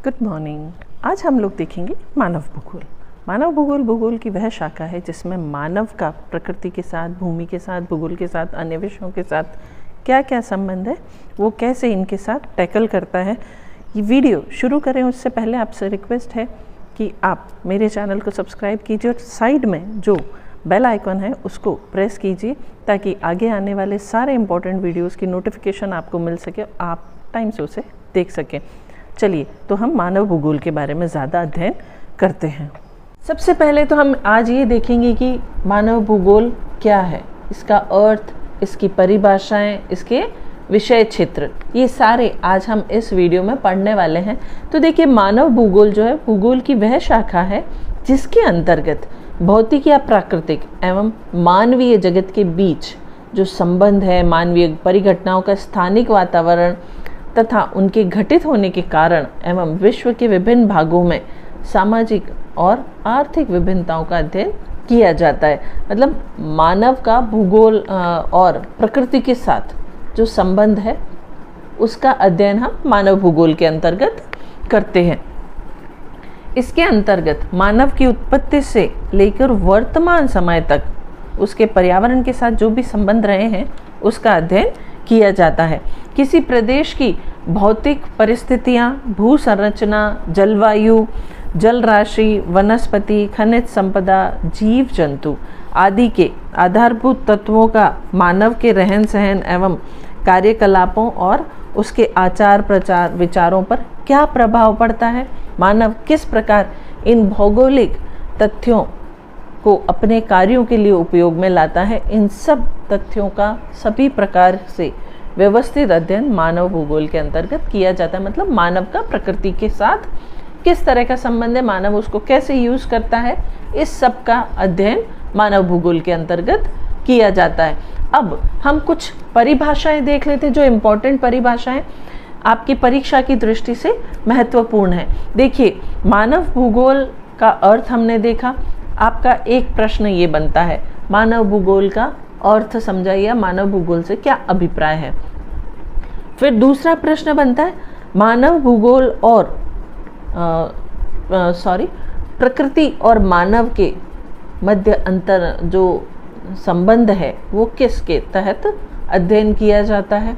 Good morning. आज हम लोग देखेंगे मानव भूगोल। मानव भूगोल भूगोल की वह शाखा है जिसमें मानव का प्रकृति के साथ, भूमि के साथ, भूगोल के साथ, अन्य विषयों के साथ क्या क्या संबंध है, वो कैसे इनके साथ टैकल करता है। ये वीडियो शुरू करें उससे पहले आपसे रिक्वेस्ट है कि आप मेरे चैनल को सब्सक्राइब कीजिए और साइड में जो बेल आइकन है उसको प्रेस कीजिए ताकि आगे आने वाले सारे इम्पोर्टेंट वीडियोस की नोटिफिकेशन आपको मिल सके, आप टाइम से उसे देख सकें। चलिए तो हम मानव भूगोल के बारे में ज़्यादा अध्ययन करते हैं। सबसे पहले तो हम आज ये देखेंगे कि मानव भूगोल क्या है, इसका अर्थ, इसकी परिभाषाएं, इसके विषय क्षेत्र, ये सारे आज हम इस वीडियो में पढ़ने वाले हैं। तो देखिए, मानव भूगोल जो है भूगोल की वह शाखा है जिसके अंतर्गत भौतिक या प्राकृतिक एवं मानवीय जगत के बीच जो संबंध है, मानवीय परिघटनाओं का स्थानिक वातावरण तथा उनके घटित होने के कारण एवं विश्व के विभिन्न भागों में सामाजिक और आर्थिक विभिन्नताओं का अध्ययन किया जाता है। मतलब मानव का भूगोल और प्रकृति के साथ जो संबंध है उसका अध्ययन हम मानव भूगोल के अंतर्गत करते हैं। इसके अंतर्गत मानव की उत्पत्ति से लेकर वर्तमान समय तक उसके पर्यावरण के साथ जो भी संबंध रहे हैं उसका अध्ययन किया जाता है। किसी प्रदेश की भौतिक परिस्थितियां, भू संरचना, जलवायु, जल राशि, वनस्पति, खनिज संपदा, जीव जंतु आदि के आधारभूत तत्वों का मानव के रहन सहन एवं कार्यकलापों और उसके आचार प्रचार विचारों पर क्या प्रभाव पड़ता है, मानव किस प्रकार इन भौगोलिक तथ्यों को अपने कार्यों के लिए उपयोग में लाता है, इन सब तथ्यों का सभी प्रकार से व्यवस्थित अध्ययन मानव भूगोल के अंतर्गत किया जाता है। मतलब मानव का प्रकृति के साथ किस तरह का संबंध है, मानव उसको कैसे यूज करता है, इस सब का अध्ययन मानव भूगोल के अंतर्गत किया जाता है। अब हम कुछ परिभाषाएं देख लेते हैं जो इम्पोर्टेंट परिभाषाएं आपकी परीक्षा की दृष्टि से महत्वपूर्ण है। देखिए, मानव भूगोल का अर्थ हमने देखा। आपका एक प्रश्न ये बनता है, मानव भूगोल का अर्थ समझाइए, मानव भूगोल से क्या अभिप्राय है। फिर दूसरा प्रश्न बनता है, मानव भूगोल और प्रकृति और मानव के मध्य अंतर जो संबंध है वो किसके तहत अध्ययन किया जाता है,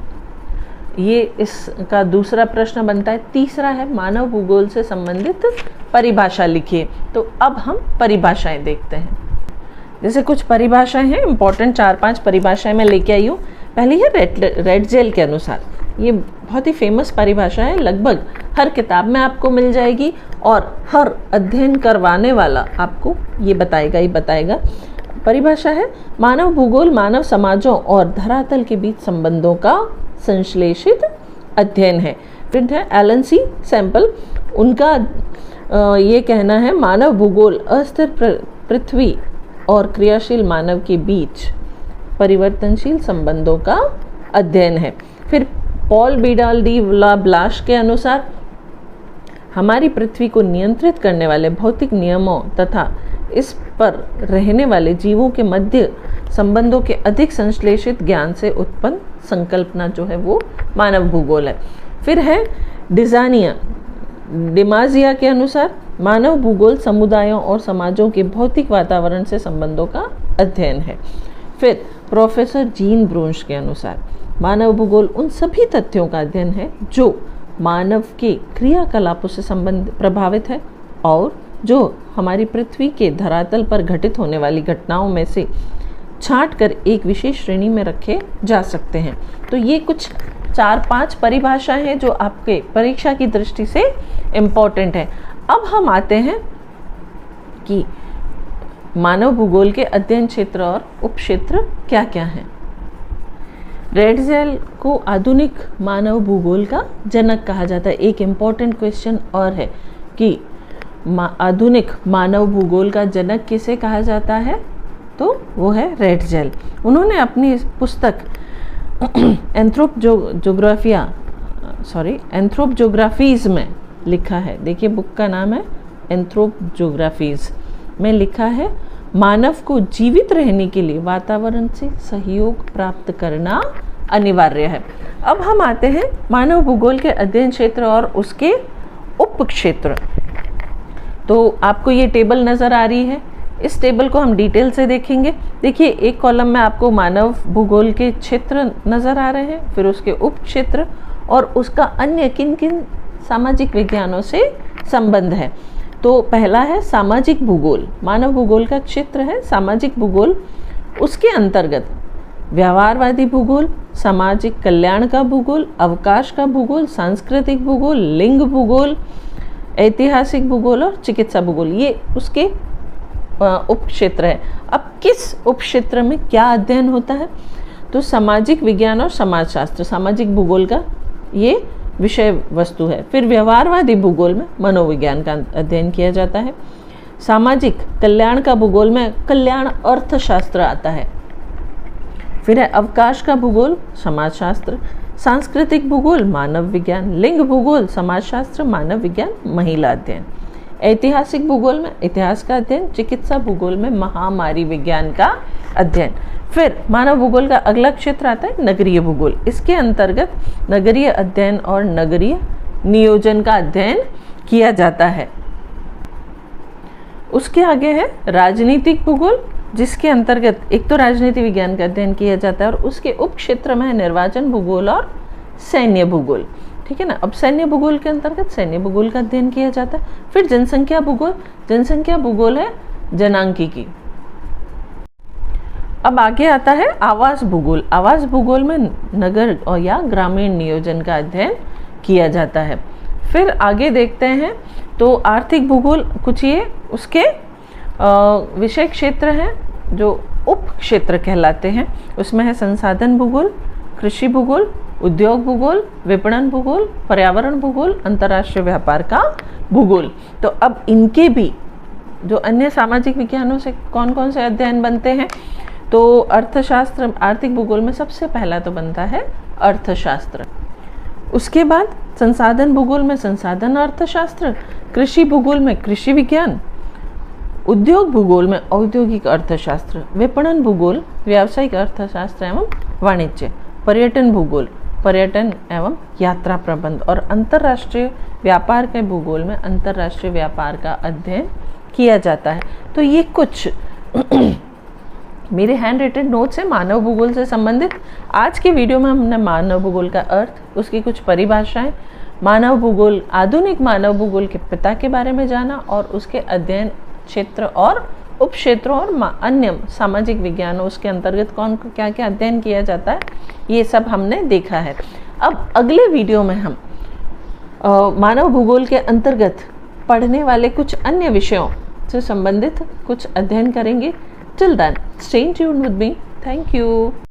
ये इसका दूसरा प्रश्न बनता है। तीसरा है, मानव भूगोल से संबंधित परिभाषा लिखिए। तो अब हम परिभाषाएं देखते हैं। जैसे कुछ परिभाषाएं हैं इंपॉर्टेंट, 4-5 परिभाषाएं मैं लेके आई हूँ। पहली है रेडजेल के अनुसार। ये बहुत ही फेमस परिभाषा है, लगभग हर किताब में आपको मिल जाएगी और हर अध्ययन करवाने वाला आपको ये बताएगा ही बताएगा। परिभाषा है, मानव भूगोल मानव समाजों और धरातल के बीच संबंधों का संश्लेषित अध्ययन है। फिर है एलन सी सैंपल, उनका ये कहना है, मानव भूगोल अस्थिर पृथ्वी और क्रियाशील मानव के बीच परिवर्तनशील संबंधों का अध्ययन है। फिर पॉल बिडाल डी ला ब्लाश के अनुसार, हमारी पृथ्वी को नियंत्रित करने वाले भौतिक नियमों तथा इस पर रहने वाले जीवों के मध्य संबंधों के अधिक संश्लेषित ज्ञान से उत्पन्न संकल्पना जो है वो मानव भूगोल है। फिर है डिमाजिया के अनुसार, मानव भूगोल समुदायों और समाजों के भौतिक वातावरण से संबंधों का अध्ययन है। फिर प्रोफेसर जीन ब्रोंश के अनुसार, मानव भूगोल उन सभी तथ्यों का अध्ययन है जो मानव के क्रियाकलापों से प्रभावित है और जो हमारी पृथ्वी के धरातल पर घटित होने वाली घटनाओं में से छांट कर एक विशेष श्रेणी में रखे जा सकते हैं। तो ये कुछ 4-5 परिभाषाएं हैं जो आपके परीक्षा की दृष्टि से इम्पोर्टेंट है। अब हम आते हैं कि मानव भूगोल के अध्ययन क्षेत्र और उपक्षेत्र क्या क्या हैं। रेडजेल को आधुनिक मानव भूगोल का जनक कहा जाता है। एक इम्पोर्टेंट क्वेश्चन और है कि आधुनिक मानव भूगोल का जनक किसे कहा जाता है, तो वो है रेडजेल। उन्होंने अपनी पुस्तक एंथ्रोपोजोग्राफीज में लिखा है। देखिए, बुक का नाम है एंथ्रोपोजोग्राफीज में लिखा है, मानव को जीवित रहने के लिए वातावरण से सहयोग प्राप्त करना अनिवार्य है। अब हम आते हैं मानव भूगोल के अध्ययन क्षेत्र और उसके उप क्षेत्र। तो आपको ये टेबल नज़र आ रही है, इस टेबल को हम डिटेल से देखेंगे। देखिए, एक कॉलम में आपको मानव भूगोल के क्षेत्र नज़र आ रहे हैं, फिर उसके उप क्षेत्र और उसका अन्य किन किन सामाजिक विज्ञानों से संबंध है। तो पहला है सामाजिक भूगोल, मानव भूगोल का क्षेत्र है सामाजिक भूगोल। उसके अंतर्गत व्यवहारवादी भूगोल, सामाजिक कल्याण का भूगोल, अवकाश का भूगोल, सांस्कृतिक भूगोल, लिंग भूगोल, ऐतिहासिक भूगोल और चिकित्सा भूगोल, ये उसके उप क्षेत्र है। अब किस उप क्षेत्र में क्या अध्ययन होता है? तो सामाजिक विज्ञान और समाजशास्त्र, सामाजिक भूगोल का ये विषय वस्तु है। फिर व्यवहारवादी भूगोल में मनोविज्ञान का अध्ययन किया जाता है। सामाजिक कल्याण का भूगोल में कल्याण अर्थशास्त्र आता है। फिर है अवकाश का भूगोल, समाजशास्त्र, सांस्कृतिक भूगोल, मानव विज्ञान, लिंग भूगोल, समाजशास्त्र, मानव विज्ञान, महिला अध्ययन, ऐतिहासिक भूगोल में इतिहास का अध्ययन, चिकित्सा भूगोल में महामारी विज्ञान का अध्ययन। फिर मानव भूगोल का अगला क्षेत्र आता है नगरीय भूगोल। इसके अंतर्गत नगरीय अध्ययन और नगरीय नियोजन का अध्ययन किया जाता है। उसके आगे है राजनीतिक भूगोल, जिसके अंतर्गत एक तो राजनीति विज्ञान का अध्ययन किया जाता है और उसके उप क्षेत्र में है निर्वाचन भूगोल और सैन्य भूगोल। ठीक है ना। अब सैन्य भूगोल के अंतर्गत सैन्य भूगोल का अध्ययन किया जाता है। फिर जनसंख्या भूगोल, जनसंख्या भूगोल है जनांकीकी। अब आगे आता है आवास भूगोल। आवास भूगोल में नगर और या ग्रामीण नियोजन का अध्ययन किया जाता है। फिर आगे देखते हैं तो आर्थिक भूगोल, कुछ ये उसके विषय क्षेत्र हैं जो उप क्षेत्र कहलाते हैं। उसमें है संसाधन भूगोल, कृषि भूगोल, उद्योग भूगोल, विपणन भूगोल, पर्यावरण भूगोल, अंतर्राष्ट्रीय व्यापार का भूगोल। तो अब इनके भी जो अन्य सामाजिक विज्ञानों से कौन कौन से अध्ययन बनते हैं, तो अर्थशास्त्र, आर्थिक भूगोल में सबसे पहला तो बनता है अर्थशास्त्र। उसके बाद संसाधन भूगोल में संसाधन अर्थशास्त्र, कृषि भूगोल में कृषि विज्ञान, उद्योग भूगोल में औद्योगिक अर्थशास्त्र, विपणन भूगोल व्यावसायिक अर्थशास्त्र एवं वाणिज्य, पर्यटन भूगोल पर्यटन एवं यात्रा प्रबंध और अंतर्राष्ट्रीय व्यापार के भूगोल में अंतर्राष्ट्रीय व्यापार का अध्ययन किया जाता है। तो ये कुछ मेरे हैंड रिटन नोट्स है मानव भूगोल से संबंधित। आज के वीडियो में हमने मानव भूगोल का अर्थ, उसकी कुछ परिभाषाएं, मानव भूगोल, आधुनिक मानव भूगोल के पिता के बारे में जाना और उसके अध्ययन क्षेत्र और उप क्षेत्रों और अन्य सामाजिक विज्ञानों उसके अंतर्गत कौन क्या क्या अध्ययन किया जाता है, ये सब हमने देखा है। अब अगले वीडियो में हम मानव भूगोल के अंतर्गत पढ़ने वाले कुछ अन्य विषयों से संबंधित कुछ अध्ययन करेंगे। Till then, stay tuned with me. Thank you.